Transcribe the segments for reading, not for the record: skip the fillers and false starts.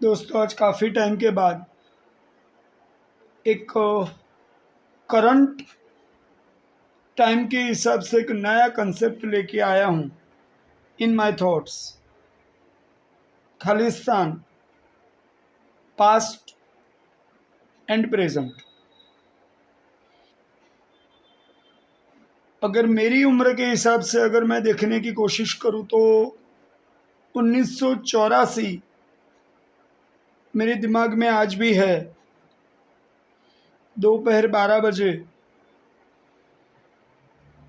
दोस्तों, आज काफ़ी टाइम के बाद एक करंट टाइम के हिसाब से एक नया कंसेप्ट लेके आया हूँ in my thoughts. Khalistan, past and present. अगर मेरी उम्र के हिसाब से अगर मैं देखने की कोशिश करूँ तो 1984 मेरे दिमाग में आज भी है। दोपहर 12 बजे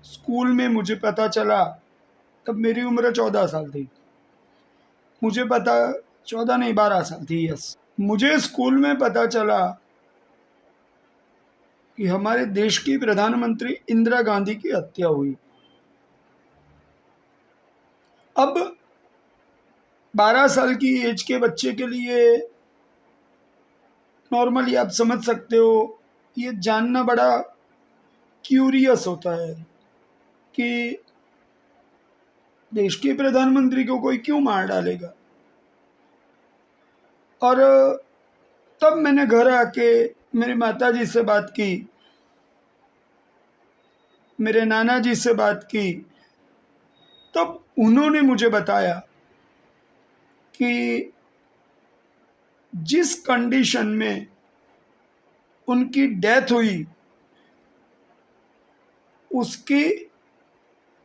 स्कूल में मुझे पता चला, तब मेरी उम्र 14 साल थी। मुझे पता 14 नहीं 12 साल थी, यस। मुझे स्कूल में पता चला कि हमारे देश की प्रधानमंत्री इंदिरा गांधी की हत्या हुई। अब 12 साल की एज के बच्चे के लिए नॉर्मली आप समझ सकते हो, ये जानना बड़ा क्यूरियस होता है कि देश के प्रधानमंत्री को कोई क्यों मार डालेगा। और तब मैंने घर आके मेरी माता जी से बात की, मेरे नाना जी से बात की। तब उन्होंने मुझे बताया कि जिस कंडीशन में उनकी डेथ हुई उसकी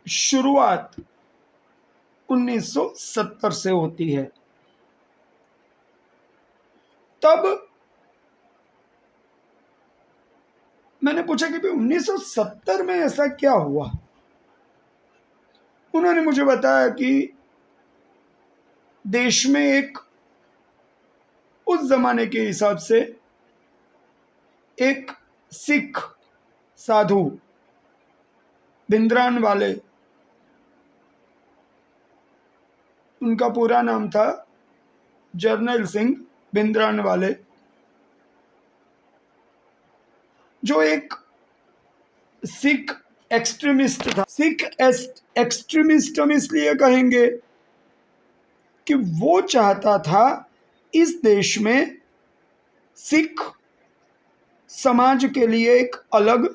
शुरुआत 1970 से होती है। तब मैंने पूछा कि भाई 1970 में ऐसा क्या हुआ। उन्होंने मुझे बताया कि देश में एक उस जमाने के हिसाब से एक सिख साधु भिंद्रानवाले, उनका पूरा नाम था जर्नैल सिंह भिंद्रानवाले, जो एक सिख एक्सट्रीमिस्ट था। सिख एक्सट्रीमिस्ट हम इसलिए कहेंगे कि वो चाहता था इस देश में सिख समाज के लिए एक अलग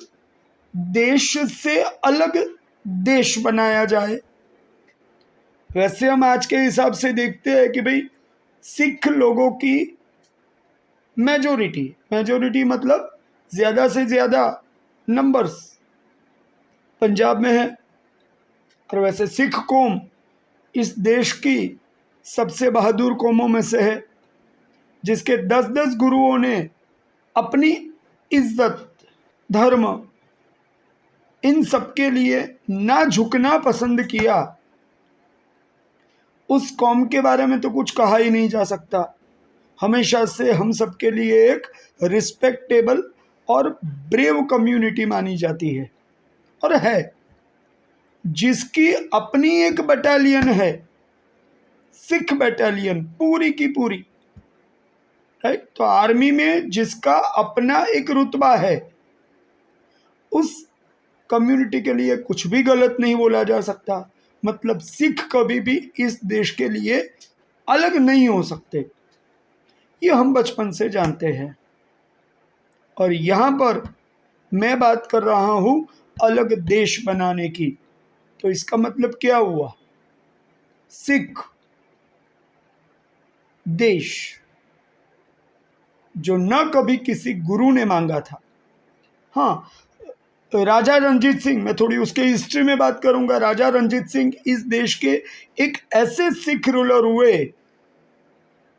देश से अलग देश बनाया जाए। वैसे हम आज के हिसाब से देखते हैं कि भाई सिख लोगों की मेजोरिटी मतलब ज़्यादा से ज़्यादा नंबर्स पंजाब में है। और वैसे सिख कौम इस देश की सबसे बहादुर कौमों में से है, जिसके 10-10 गुरुओं ने अपनी इज्जत, धर्म, इन सब के लिए ना झुकना पसंद किया। उस कौम के बारे में तो कुछ कहा ही नहीं जा सकता। हमेशा से हम सब के लिए एक रिस्पेक्टेबल और ब्रेव कम्युनिटी मानी जाती है और है, जिसकी अपनी एक बटालियन है, सिख बटालियन पूरी की पूरी, राइट। तो आर्मी में जिसका अपना एक रुतबा है, उस कम्युनिटी के लिए कुछ भी गलत नहीं बोला जा सकता। मतलब सिख कभी भी इस देश के लिए अलग नहीं हो सकते, ये हम बचपन से जानते हैं। और यहाँ पर मैं बात कर रहा हूँ अलग देश बनाने की। तो इसका मतलब क्या हुआ? सिख देश जो न कभी किसी गुरु ने मांगा था। हाँ, राजा रणजीत सिंह, मैं थोड़ी उसके हिस्ट्री में बात करूंगा। राजा रणजीत सिंह इस देश के एक ऐसे सिख रूलर हुए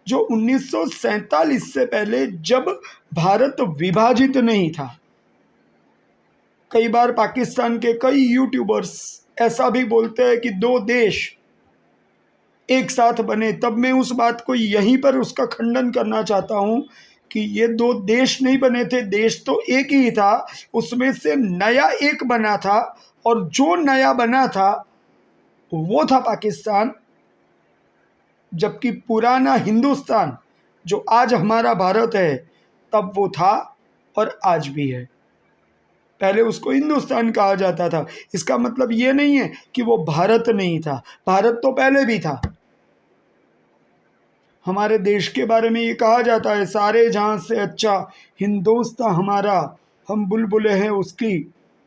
जो 1947 से पहले, जब भारत विभाजित नहीं था। कई बार पाकिस्तान के कई यूट्यूबर्स ऐसा भी बोलते हैं कि दो देश एक साथ बने। तब मैं उस बात को यहीं पर उसका खंडन करना चाहता हूं कि ये दो देश नहीं बने थे, देश तो एक ही था, उसमें से नया एक बना था। और जो नया बना था वो था पाकिस्तान, जबकि पुराना हिंदुस्तान जो आज हमारा भारत है, तब वो था और आज भी है। पहले उसको हिंदुस्तान कहा जाता था। इसका मतलब ये नहीं है कि वो भारत नहीं था, भारत तो पहले भी था। हमारे देश के बारे में ये कहा जाता है, सारे जहां से अच्छा हिंदुस्तान हमारा, हम बुलबुलें हैं उसकी,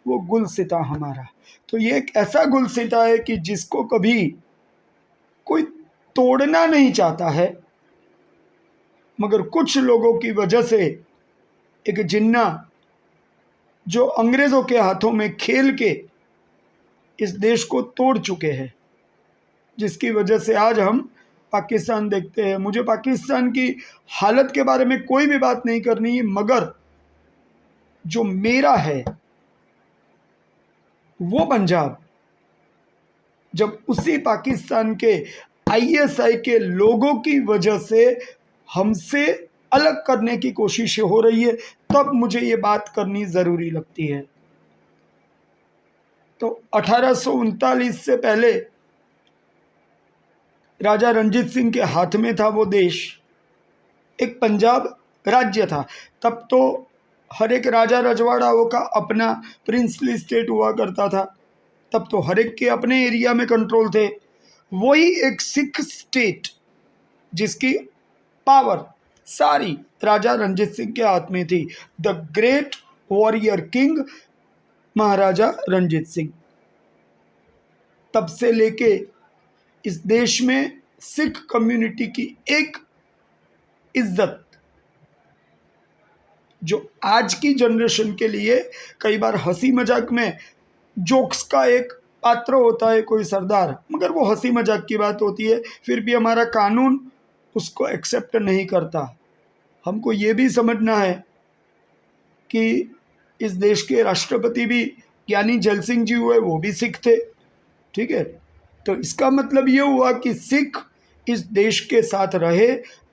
वो गुलसिता हमारा। तो ये एक ऐसा गुलसिता है कि जिसको कभी कोई तोड़ना नहीं चाहता है, मगर कुछ लोगों की वजह से एक जिन्ना जो अंग्रेजों के हाथों में खेल के इस देश को तोड़ चुके हैं, जिसकी वजह से आज हम पाकिस्तान देखते हैं। मुझे पाकिस्तान की हालत के बारे में कोई भी बात नहीं करनी है, मगर जो मेरा है वो पंजाब, जब उसी पाकिस्तान के आईएसआई के लोगों की वजह से हमसे अलग करने की कोशिश हो रही है, तब मुझे ये बात करनी ज़रूरी लगती है। तो 1839 से पहले राजा रणजीत सिंह के हाथ में था वो देश, एक पंजाब राज्य था। तब तो हर एक राजा रजवाड़ाओं का अपना प्रिंसली स्टेट हुआ करता था, तब तो हर एक के अपने एरिया में कंट्रोल थे। वही एक सिख स्टेट जिसकी पावर सारी राजा रणजीत सिंह के हाथ में थी, द ग्रेट वॉरियर किंग महाराजा रणजीत सिंह। तब से लेके इस देश में सिख कम्युनिटी की एक इज्जत जो आज की जनरेशन के लिए कई बार हंसी मजाक में जोक्स का एक पात्र होता है कोई सरदार, मगर वो हंसी मजाक की बात होती है, फिर भी हमारा कानून उसको एक्सेप्ट नहीं करता। हमको ये भी समझना है कि इस देश के राष्ट्रपति भी ज्ञानी जैल सिंह जी हुए, वो भी सिख थे, ठीक है। तो इसका मतलब ये हुआ कि सिख इस देश के साथ रहे,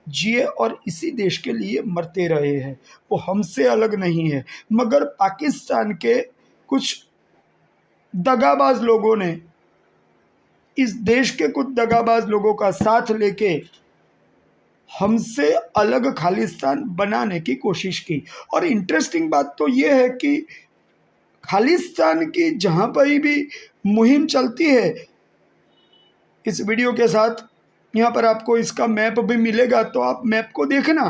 जिए और इसी देश के लिए मरते रहे हैं, वो हमसे अलग नहीं है। मगर पाकिस्तान के कुछ दगाबाज लोगों ने इस देश के कुछ दगाबाज लोगों का साथ लेके हमसे अलग खालिस्तान बनाने की कोशिश की। और इंटरेस्टिंग बात तो ये है कि खालिस्तान की जहाँ पर भी मुहिम चलती है, इस वीडियो के साथ यहाँ पर आपको इसका मैप भी मिलेगा, तो आप मैप को देखना,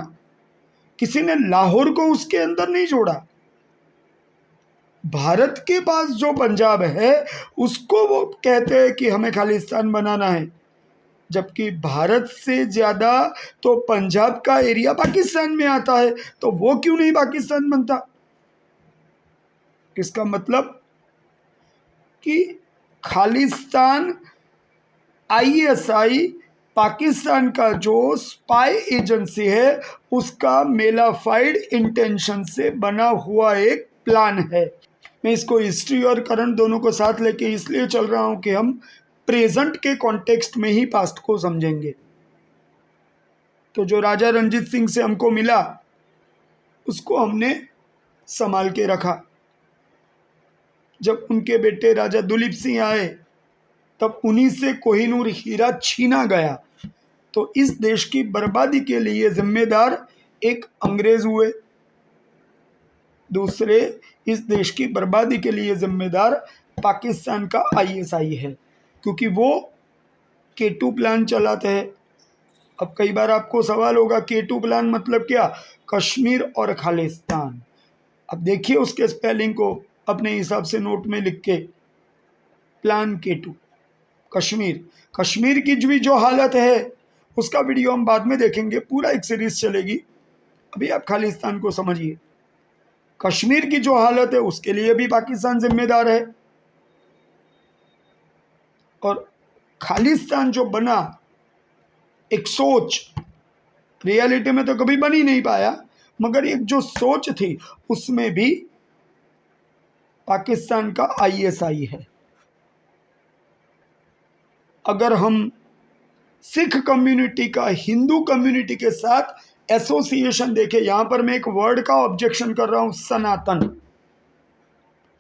किसी ने लाहौर को उसके अंदर नहीं जोड़ा। भारत के पास जो पंजाब है उसको वो कहते हैं कि हमें खालिस्तान बनाना है, जबकि भारत से ज़्यादा तो पंजाब का एरिया पाकिस्तान में आता है, तो वो क्यों नहीं पाकिस्तान बनता। इसका मतलब कि खालिस्तान आईएसआई पाकिस्तान का जो स्पाई एजेंसी है उसका मेलाफाइड इंटेंशन से बना हुआ एक प्लान है। मैं इसको हिस्ट्री और करंट दोनों को साथ लेके इसलिए चल रहा हूं कि हम प्रेजेंट के कॉन्टेक्स्ट में ही पास्ट को समझेंगे। तो जो राजा रणजीत सिंह से हमको मिला उसको हमने संभाल के रखा। जब उनके बेटे राजा दुलीप सिंह आए तब उन्हीं से कोहिनूर हीरा छीना गया। तो इस देश की बर्बादी के लिए जिम्मेदार एक अंग्रेज हुए, दूसरे इस देश की बर्बादी के लिए जिम्मेदार पाकिस्तान का आईएसआई है, क्योंकि वो K2 प्लान चलाते हैं। अब कई बार आपको सवाल होगा K2 प्लान मतलब क्या, कश्मीर और खालिस्तान। अब देखिए उसके स्पेलिंग को अपने हिसाब से नोट में लिख के, प्लान K2 कश्मीर की जो हालत है उसका वीडियो हम बाद में देखेंगे, पूरा एक सीरीज चलेगी। अभी आप खालिस्तान को समझिए। कश्मीर की जो हालत है उसके लिए भी पाकिस्तान जिम्मेदार है, और खालिस्तान जो बना एक सोच, रियलिटी में तो कभी बन ही नहीं पाया, मगर एक जो सोच थी उसमें भी पाकिस्तान का आईएसआई है। अगर हम सिख कम्युनिटी का हिंदू कम्युनिटी के साथ एसोसिएशन देखें, यहाँ पर मैं एक वर्ड का ऑब्जेक्शन कर रहा हूँ,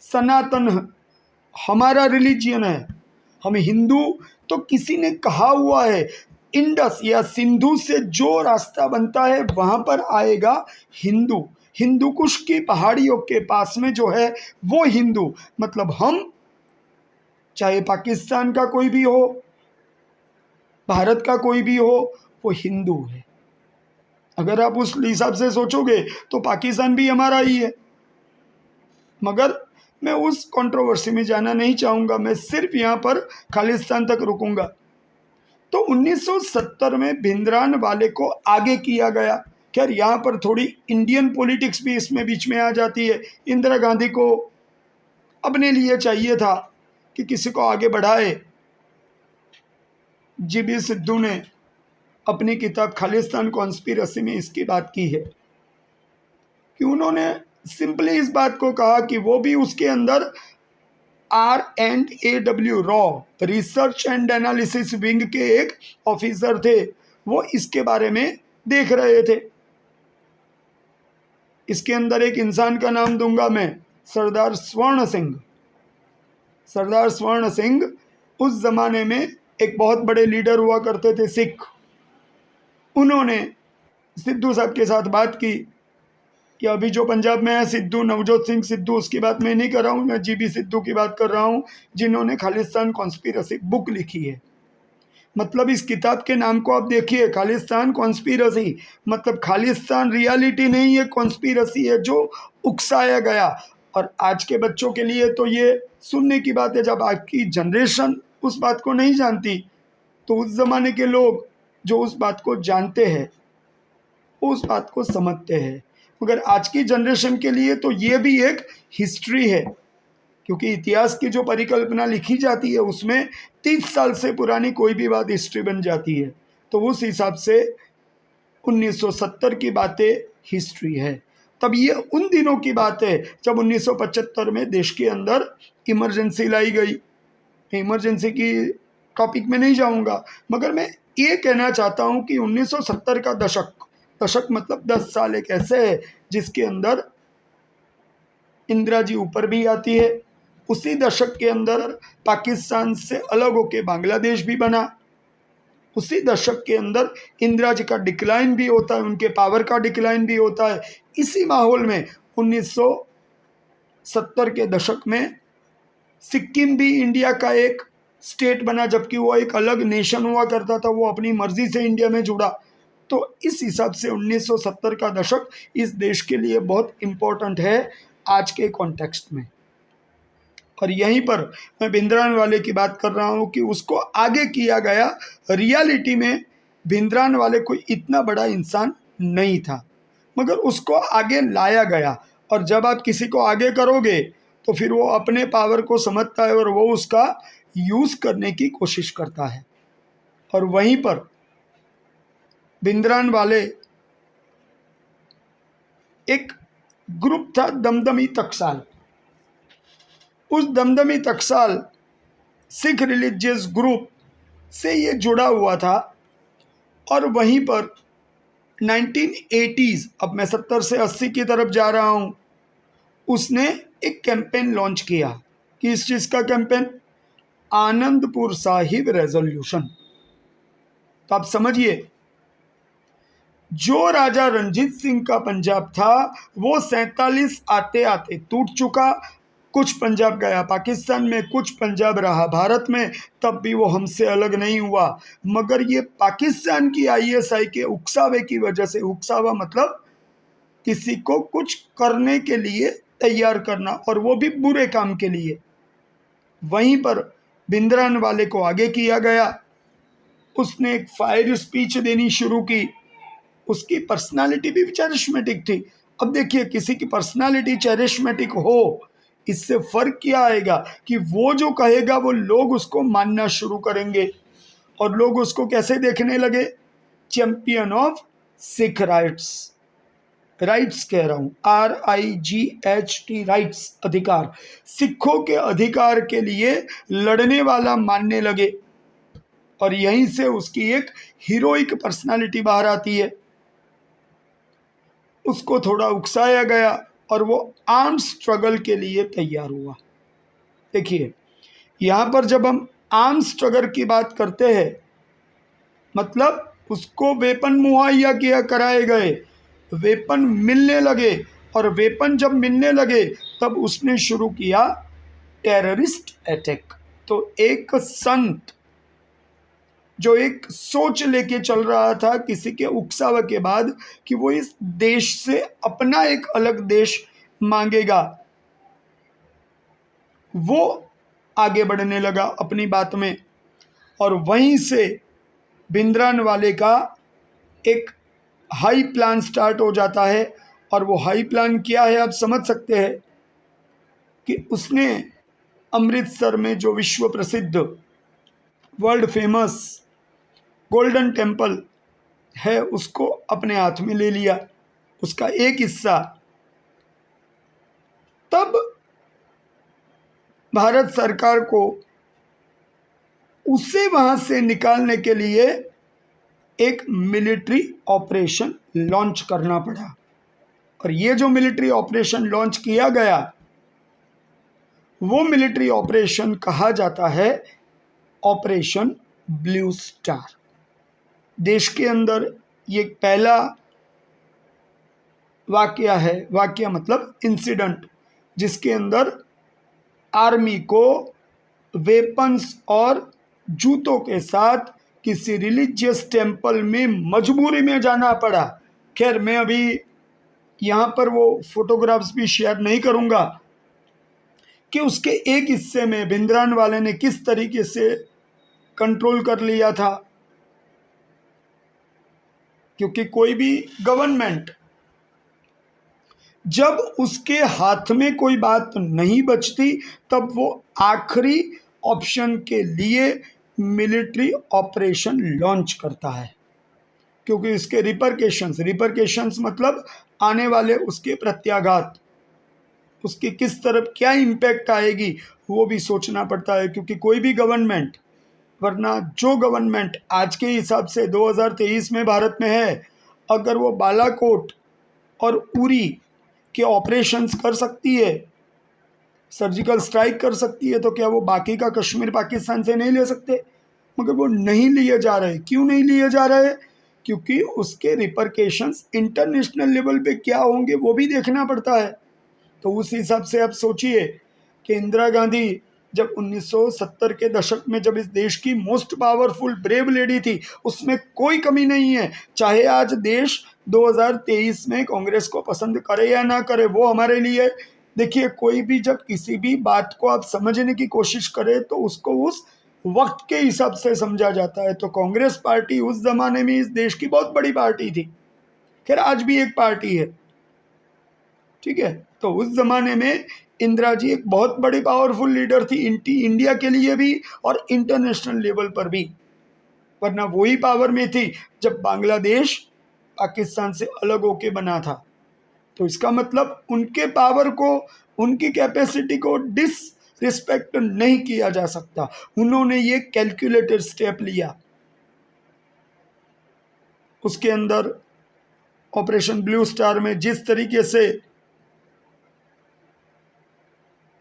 सनातन हमारा रिलीजियन है, हम हिंदू। तो किसी ने कहा हुआ है इंडस या सिंधु से जो रास्ता बनता है वहाँ पर आएगा हिंदू। हिंदू कुश की पहाड़ियों के पास में जो है वो हिंदू। मतलब हम, चाहे पाकिस्तान का कोई भी हो, भारत का कोई भी हो, वो हिंदू है। अगर आप उस हिसाब से सोचोगे तो पाकिस्तान भी हमारा ही है। मगर मैं उस कंट्रोवर्सी में जाना नहीं चाहूँगा, मैं सिर्फ यहाँ पर खालिस्तान तक रुकूंगा। तो 1970 में भिंद्रानवाले को आगे किया गया। खैर यहाँ पर थोड़ी इंडियन पॉलिटिक्स भी इसमें बीच में आ जाती है। इंदिरा गांधी को अपने लिए चाहिए था कि किसी को आगे बढ़ाए। जीबी सिद्धू ने अपनी किताब खालिस्तान कॉन्स्पिरेसी में इसकी बात की है कि उन्होंने सिंपली इस बात को कहा कि वो भी उसके अंदर R&AW raw research and analysis wing के एक ऑफिसर थे। वो इसके बारे में देख रहे थे। इसके अंदर एक इंसान का नाम दूंगा मैं, सरदार स्वर्ण सिंह। सरदार स्वर्ण सिंह उस जमाने में एक बहुत बड़े लीडर हुआ करते थे, सिख। उन्होंने सिद्धू साहब के साथ बात की कि अभी जो पंजाब में है सिद्धू, नवजोत सिंह सिद्धू, उसकी बात मैं नहीं कर रहा हूँ, मैं जीबी सिद्धू की बात कर रहा हूँ, जिन्होंने खालिस्तान कॉन्स्पिरेसी बुक लिखी है। मतलब इस किताब के नाम को आप देखिए, खालिस्तान कॉन्स्पिरेसी, मतलब खालिस्तान रियलिटी नहीं है, कॉन्स्पिरेसी है जो उकसाया गया। और आज के बच्चों के लिए तो ये सुनने की बात है, जब आज की जनरेशन उस बात को नहीं जानती, तो उस ज़माने के लोग जो उस बात को जानते हैं उस बात को समझते हैं। मगर आज की जनरेशन के लिए तो ये भी एक हिस्ट्री है, क्योंकि इतिहास की जो परिकल्पना लिखी जाती है उसमें 30 साल से पुरानी कोई भी बात हिस्ट्री बन जाती है। तो उस हिसाब से 1970 की बातें हिस्ट्री है। तब ये उन दिनों की बात है जब 1975 में देश के अंदर इमरजेंसी लाई गई। इमरजेंसी की टॉपिक में नहीं जाऊंगा, मगर मैं ये कहना चाहता हूँ कि 1970 का दशक मतलब 10 साल एक ऐसे है जिसके अंदर इंदिरा जी ऊपर भी आती है। उसी दशक के अंदर पाकिस्तान से अलग होके बांग्लादेश भी बना। उसी दशक के अंदर इंदिरा जी का डिक्लाइन भी होता है, उनके पावर का डिक्लाइन भी होता है। इसी माहौल में 1970 के दशक में सिक्किम भी इंडिया का एक स्टेट बना, जबकि वो एक अलग नेशन हुआ करता था, वो अपनी मर्जी से इंडिया में जुड़ा। तो इस हिसाब से 1970 का दशक इस देश के लिए बहुत इम्पोर्टेंट है आज के कॉन्टेक्स्ट में। और यहीं पर मैं भिंद्रानवाले की बात कर रहा हूँ कि उसको आगे किया गया। रियलिटी में भिंद्रानवाले कोई इतना बड़ा इंसान नहीं था, मगर उसको आगे लाया गया। और जब आप किसी को आगे करोगे तो फिर वो अपने पावर को समझता है और वो उसका यूज़ करने की कोशिश करता है। और वहीं पर भिंद्रानवाले एक ग्रुप था दमदमी टकसाल। उस दमदमी टकसाल सिख रिलीजियस ग्रुप से ये जुड़ा हुआ था। और वहीं पर 1980s, अब मैं 70 से 80 की तरफ जा रहा हूँ, उसने एक कैंपेन लॉन्च किया। कि इस चीज़ का कैंपेन, आनंदपुर साहिब रेजोल्यूशन। तो आप समझिए, जो राजा रणजीत सिंह का पंजाब था वो 47 आते आते टूट चुका। कुछ पंजाब गया पाकिस्तान में, कुछ पंजाब रहा भारत में, तब भी वो हमसे अलग नहीं हुआ। मगर ये पाकिस्तान की ISI के उकसावे की वजह से, उकसावा मतलब किसी को कुछ करने के लिए तैयार करना, और वो भी बुरे काम के लिए। वहीं पर भिंद्रानवाले को आगे किया गया। उसने एक फायर स्पीच देनी शुरू की। उसकी पर्सनालिटी भी चैरिस्मेटिक थी। अब देखिए, किसी की पर्सनालिटी चैरिस्मेटिक हो, इससे फर्क क्या आएगा कि वो जो कहेगा वो लोग उसको मानना शुरू करेंगे। और लोग उसको कैसे देखने लगे? Champion of Sikh rights. Rights कह रहा हूँ, RIGHT, राइट्स, अधिकार। सिखों के अधिकार के लिए लड़ने वाला मानने लगे। और यहीं से उसकी एक हीरोइक पर्सनालिटी बाहर आती है। उसको थोड़ा उकसाया गया और वो आर्म स्ट्रगल के लिए तैयार हुआ। देखिए, यहाँ पर जब हम आर्म स्ट्रगल की बात करते हैं, मतलब उसको वेपन मुहैया किया कराए गए, वेपन मिलने लगे। और वेपन जब मिलने लगे तब उसने शुरू किया टेररिस्ट अटैक। तो एक संत जो एक सोच लेके चल रहा था किसी के उकसावे के बाद कि वो इस देश से अपना एक अलग देश मांगेगा, वो आगे बढ़ने लगा अपनी बात में। और वहीं से भिंद्रनवाले का एक हाई प्लान स्टार्ट हो जाता है। और वो हाई प्लान क्या है आप समझ सकते हैं कि उसने अमृतसर में जो विश्व प्रसिद्ध वर्ल्ड फेमस गोल्डन टेम्पल है उसको अपने हाथ में ले लिया, उसका एक हिस्सा। तब भारत सरकार को उसे वहां से निकालने के लिए एक मिलिट्री ऑपरेशन लॉन्च करना पड़ा। और ये जो मिलिट्री ऑपरेशन लॉन्च किया गया वो मिलिट्री ऑपरेशन कहा जाता है ऑपरेशन ब्लू स्टार। देश के अंदर ये पहला वाकया है, वाकया मतलब इंसिडेंट, जिसके अंदर आर्मी को वेपन्स और जूतों के साथ किसी रिलीजियस टेम्पल में मजबूरी में जाना पड़ा। खैर मैं अभी यहाँ पर वो फोटोग्राफ्स भी शेयर नहीं करूँगा कि उसके एक हिस्से में भिंद्रनवाले ने किस तरीके से कंट्रोल कर लिया था, क्योंकि कोई भी गवर्नमेंट जब उसके हाथ में कोई बात नहीं बचती तब वो आखिरी ऑप्शन के लिए मिलिट्री ऑपरेशन लॉन्च करता है, क्योंकि इसके रिपरकेशंस मतलब आने वाले उसके प्रत्याघात, उसकी किस तरफ क्या इम्पैक्ट आएगी वो भी सोचना पड़ता है। क्योंकि कोई भी गवर्नमेंट, वरना जो गवर्नमेंट आज के हिसाब से 2023 में भारत में है, अगर वो बालाकोट और उरी के ऑपरेशंस कर सकती है, सर्जिकल स्ट्राइक कर सकती है, तो क्या वो बाकी का कश्मीर पाकिस्तान से नहीं ले सकते? मगर वो नहीं लिए जा रहे। क्यों नहीं लिए जा रहे? क्योंकि उसके रिपरकेशंस इंटरनेशनल लेवल पे क्या होंगे वो भी देखना पड़ता है। तो उस हिसाब से आप सोचिए कि इंदिरा गांधी जब 1970 के दशक में जब इस देश की मोस्ट पावरफुल ब्रेव लेडी थी, उसमें कोई कमी नहीं है। चाहे आज देश 2023 में कांग्रेस को पसंद करे या ना करे, वो हमारे लिए, देखिए कोई भी जब किसी भी बात को आप समझने की कोशिश करे तो उसको उस वक्त के हिसाब से समझा जाता है। तो कांग्रेस पार्टी उस जमाने में इस देश की बहुत बड़ी पार्टी थी, खैर आज भी एक पार्टी है, ठीक है। तो उस जमाने में इंदिरा जी एक बहुत बड़ी पावरफुल लीडर थी, इंडिया के लिए भी और इंटरनेशनल लेवल पर भी। वरना वही पावर में थी जब बांग्लादेश पाकिस्तान से अलग होके बना था। तो इसका मतलब उनके पावर को, उनकी कैपेसिटी को डिसरिस्पेक्ट नहीं किया जा सकता। उन्होंने ये कैलकुलेटेड स्टेप लिया। उसके अंदर ऑपरेशन ब्लू स्टार में जिस तरीके से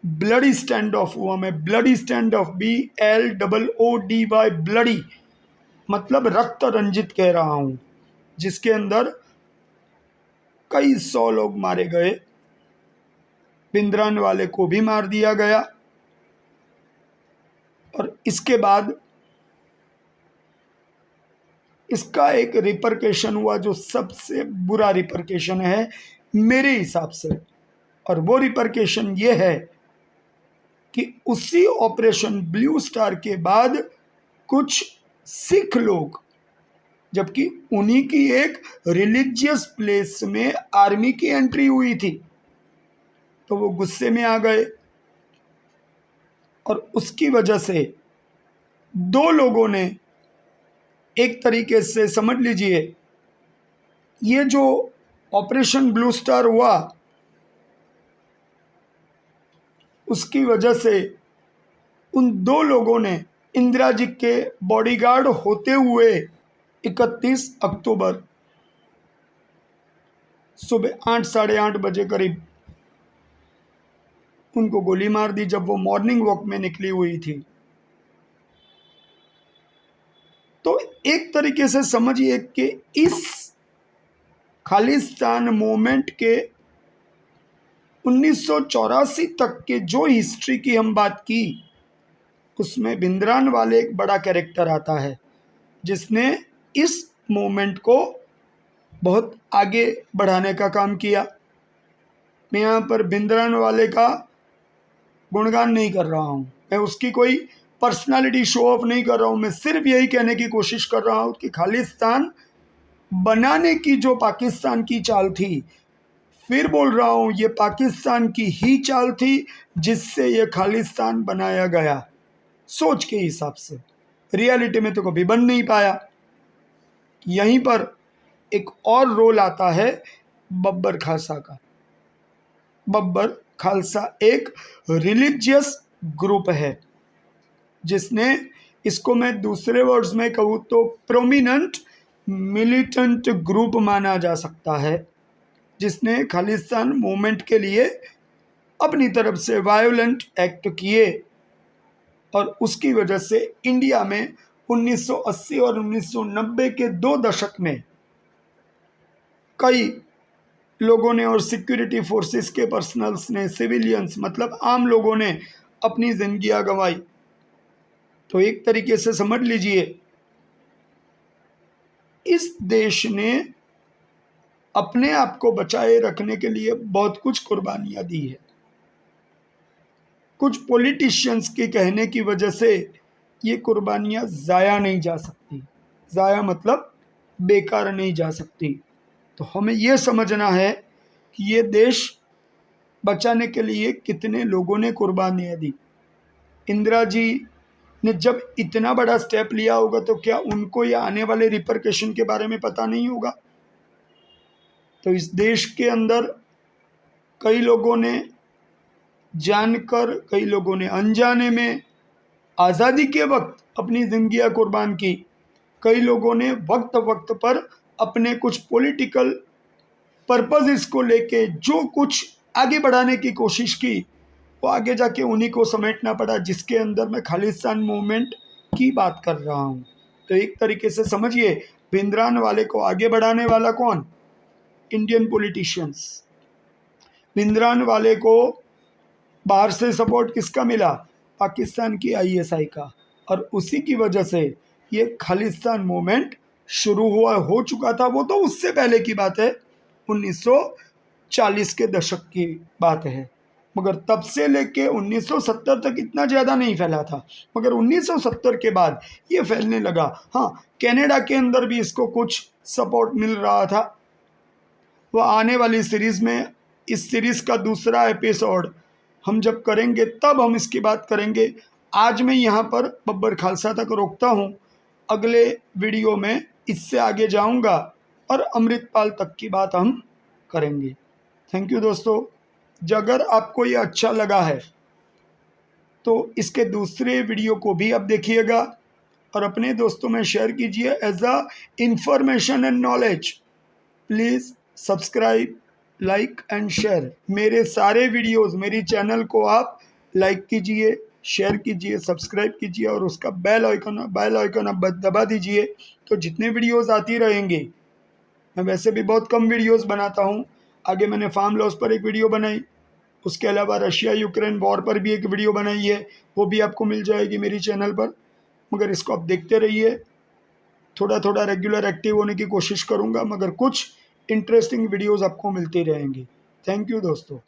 ब्लडी स्टैंड ऑफ हुआ, मैं bloody stand of BLOODY bloody मतलब रक्त रंजित कह रहा हूं, जिसके अंदर कई 100 लोग मारे गए, भिंद्रनवाले को भी मार दिया गया। और इसके बाद इसका एक रिपरकेशन हुआ जो सबसे बुरा रिपरकेशन है मेरे हिसाब से, और वो रिपरकेशन ये है कि उसी ऑपरेशन ब्लू स्टार के बाद कुछ सिख लोग, जबकि उन्हीं की एक रिलीजियस प्लेस में आर्मी की एंट्री हुई थी, तो वो गुस्से में आ गए और उसकी वजह से 2 लोगों ने, एक तरीके से समझ लीजिए ये जो ऑपरेशन ब्लू स्टार हुआ उसकी वजह से उन 2 लोगों ने इंदिरा जी के बॉडीगार्ड होते हुए 31 अक्टूबर सुबह 8 साढ़े 8 बजे करीब उनको गोली मार दी, जब वो मॉर्निंग वॉक में निकली हुई थी। तो एक तरीके से समझिए कि इस खालिस्तान मूवमेंट के 1984 तक के जो हिस्ट्री की हम बात की, उसमें भिंद्रनवाले एक बड़ा कैरेक्टर आता है। जिसने इस मूवमेंट को बहुत आगे बढ़ाने का काम किया। मैं यहाँ पर भिंद्रनवाले का गुणगान नहीं कर रहा हूँ, मैं उसकी कोई पर्सनालिटी शो ऑफ नहीं कर रहा हूँ। मैं सिर्फ यही कहने की कोशिश कर रहा हूँ कि खालिस्तान बनाने की जो पाकिस्तान की चाल थी, फिर बोल रहा हूँ, ये पाकिस्तान की ही चाल थी जिससे ये खालिस्तान बनाया गया, सोच के हिसाब से। रियलिटी में तो कभी बन नहीं पाया। यहीं पर एक और रोल आता है बब्बर खालसा का। बब्बर खालसा एक रिलीजियस ग्रुप है जिसने, इसको मैं दूसरे वर्ड्स में कहूँ तो प्रोमिनेंट मिलिटेंट ग्रुप माना जा सकता है, जिसने खालिस्तान मूवमेंट के लिए अपनी तरफ से वायोलेंट एक्ट किए और उसकी वजह से इंडिया में 1980 और 1990 के 2 दशक में कई लोगों ने और सिक्योरिटी फोर्सेस के पर्सनल्स ने, सिविलियंस मतलब आम लोगों ने अपनी जिंदगियां गंवाई। तो एक तरीके से समझ लीजिए, इस देश ने अपने आप को बचाए रखने के लिए बहुत कुछ कुर्बानियां दी है। कुछ पॉलिटिशियंस के कहने की वजह से ये कुर्बानियां ज़ाया नहीं जा सकती। ज़ाया मतलब बेकार नहीं जा सकती। तो हमें ये समझना है कि ये देश बचाने के लिए कितने लोगों ने कुर्बानियां दी। इंदिरा जी ने जब इतना बड़ा स्टेप लिया होगा तो क्या उनको या आने वाले रिपरकशन के बारे में पता नहीं होगा? तो इस देश के अंदर कई लोगों ने जानकर, कई लोगों ने अनजाने में आज़ादी के वक्त अपनी जिंदगियां कुर्बान की। कई लोगों ने वक्त वक्त पर अपने कुछ पॉलिटिकल पर्पसेस को लेके जो कुछ आगे बढ़ाने की कोशिश की, वो आगे जाके उन्हीं को समेटना पड़ा, जिसके अंदर मैं खालिस्तान मूवमेंट की बात कर रहा हूँ। तो एक तरीके से समझिए, भिंद्रनवाले को आगे बढ़ाने वाला कौन? Indian politicians. भिंद्रनवाले को बाहर से सपोर्ट किसका मिला? पाकिस्तान की ISI का। और उसी की वजह से ये खालिस्तान मूवमेंट शुरू हो चुका था। वो तो उससे पहले की बात है, 1940 के दशक की बात है, मगर तब से लेके 1970 तक इतना ज़्यादा नहीं फैला था, मगर 1970 के बाद ये फैलने लगा। हाँ, कनाडा के अंदर भी इसको कुछ सपोर्ट मिल रहा था। वो आने वाली सीरीज़ में, इस सीरीज़ का दूसरा एपिसोड हम जब करेंगे तब हम इसकी बात करेंगे। आज मैं यहाँ पर बब्बर खालसा तक रोकता हूँ, अगले वीडियो में इससे आगे जाऊँगा और अमृतपाल तक की बात हम करेंगे। थैंक यू दोस्तों। अगर आपको ये अच्छा लगा है तो इसके दूसरे वीडियो को भी आप देखिएगा और अपने दोस्तों में शेयर कीजिए as a information and knowledge. Please subscribe, like and share. मेरे सारे वीडियोस, मेरी चैनल को आप लाइक कीजिए, शेयर कीजिए, सब्सक्राइब कीजिए और उसका बेल आइकन आप दबा दीजिए, तो जितने वीडियोस आती रहेंगे। मैं वैसे भी बहुत कम वीडियोस बनाता हूँ। आगे मैंने फार्म लॉस पर एक वीडियो बनाई, उसके अलावा रशिया यूक्रेन वॉर पर भी एक वीडियो बनाई है, वो भी आपको मिल जाएगी मेरी चैनल पर। मगर इसको आप देखते रहिए, थोड़ा थोड़ा रेगुलर एक्टिव होने की कोशिश करूँगा, मगर कुछ इंटरेस्टिंग वीडियोस आपको मिलती रहेंगी। थैंक यू दोस्तों।